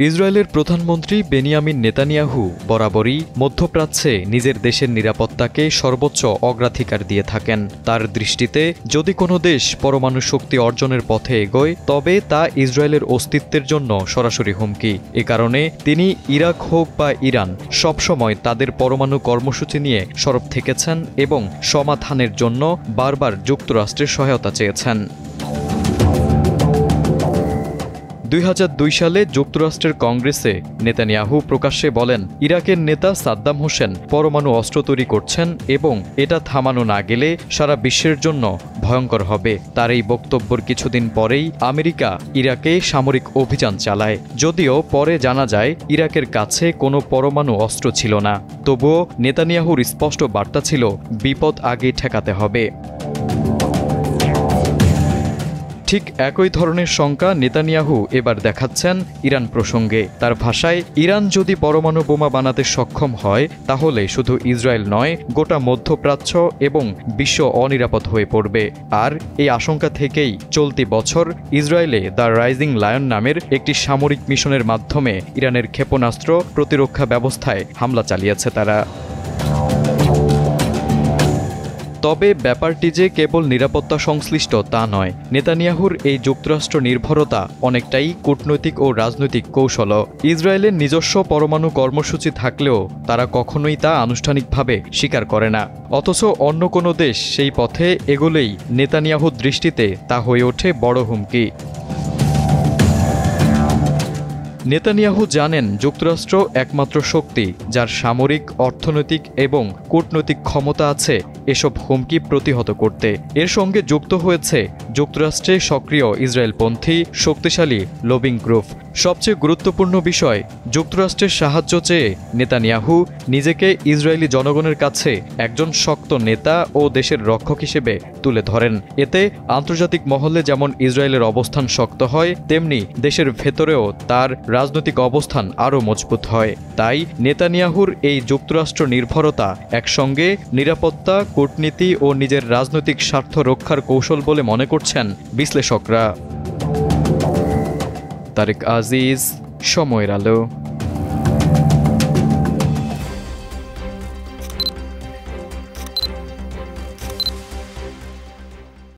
ইসরায়েলের প্রধানমন্ত্রী Benjamin Netanyahu বরাবরই মধ্যপ্রাচ্যে নিজের দেশের নিরাপত্তাকে সর্বোচ্চ অগ্রাধিকার দিয়ে থাকেন। তার দৃষ্টিতে যদি কোনো দেশ পরমাণু শক্তি অর্জনের পথে এগোয় তবে তা ইসরায়েলের অস্তিত্বের জন্য সরাসরি হুমকি। এ কারণে তিনি ইরাক হোক বা ইরান সবসময় তাদের পরমাণু কর্মসূচি নিয়ে সরব থেকেছেন এবং সমাধানের জন্য বারবার যুক্তরাষ্ট্রের সহায়তা চেয়েছেন। ২০০২ সালে যুক্তরাষ্ট্রের কংগ্রেসে নেতানিয়াহু প্রকাশ্যে বলেন, ইরাকের নেতা সাদ্দাম হোসেন পরমাণু অস্ত্র তৈরি করছেন এবং এটা থামানো না গেলে সারা বিশ্বের জন্য ভয়ঙ্কর হবে। তার এই বক্তব্যের কিছুদিন পরেই আমেরিকা ইরাকে সামরিক অভিযান চালায়। যদিও পরে জানা যায় ইরাকের কাছে কোনো পরমাণু অস্ত্র ছিল না। তবুও নেতানিয়াহুর স্পষ্ট বার্তা ছিল, বিপদ আগেই ঠেকাতে হবে। ঠিক একই ধরনের শঙ্কা নেতানিয়াহু এবার দেখাচ্ছেন ইরান প্রসঙ্গে। তার ভাষায়, ইরান যদি পরমাণু বোমা বানাতে সক্ষম হয় তাহলে শুধু ইসরায়েল নয়, গোটা মধ্যপ্রাচ্য এবং বিশ্ব অনিরাপদ হয়ে পড়বে। আর এই আশঙ্কা থেকেই চলতি বছর ইসরায়েলে দ্য রাইজিং লায়ন নামের একটি সামরিক মিশনের মাধ্যমে ইরানের ক্ষেপণাস্ত্র প্রতিরক্ষা ব্যবস্থায় হামলা চালিয়েছে তারা। তবে ব্যাপারটি যে কেবল নিরাপত্তা সংশ্লিষ্ট তা নয়। নেতানিয়াহুর এই যুক্তরাষ্ট্র নির্ভরতা অনেকটাই কূটনৈতিক ও রাজনৈতিক কৌশলও। ইসরায়েলের নিজস্ব পরমাণু কর্মসূচি থাকলেও তারা কখনোই তা আনুষ্ঠানিকভাবে স্বীকার করে না। অথচ অন্য কোনো দেশ সেই পথে এগোলেই নেতানিয়াহুর দৃষ্টিতে তা হয়ে ওঠে বড় হুমকি। নেতানিয়াহু জানেন যুক্তরাষ্ট্র একমাত্র শক্তি যার সামরিক, অর্থনৈতিক এবং কূটনৈতিক ক্ষমতা আছে এসব হুমকি প্রতিহত করতে। এর সঙ্গে যুক্ত হয়েছে যুক্তরাষ্ট্রে সক্রিয় ইসরায়েলপন্থী শক্তিশালী লবিং গ্রুপ। সবচেয়ে গুরুত্বপূর্ণ বিষয়, যুক্তরাষ্ট্রের সাহায্য চেয়ে নেতানিয়াহু নিজেকে ইসরায়েলি জনগণের কাছে একজন শক্ত নেতা ও দেশের রক্ষক হিসেবে তুলে ধরেন। এতে আন্তর্জাতিক মহলে যেমন ইসরায়েলের অবস্থান শক্ত হয়, তেমনি দেশের ভেতরেও তার রাজনৈতিক অবস্থান আরও মজবুত হয়। তাই নেতানিয়াহুর এই যুক্তরাষ্ট্র নির্ভরতা একসঙ্গে নিরাপত্তা, কূটনীতি ও নিজের রাজনৈতিক স্বার্থ রক্ষার কৌশল বলে মনে করছেন বিশ্লেষকরা। তারেক আজিজ, সময়ের আলো।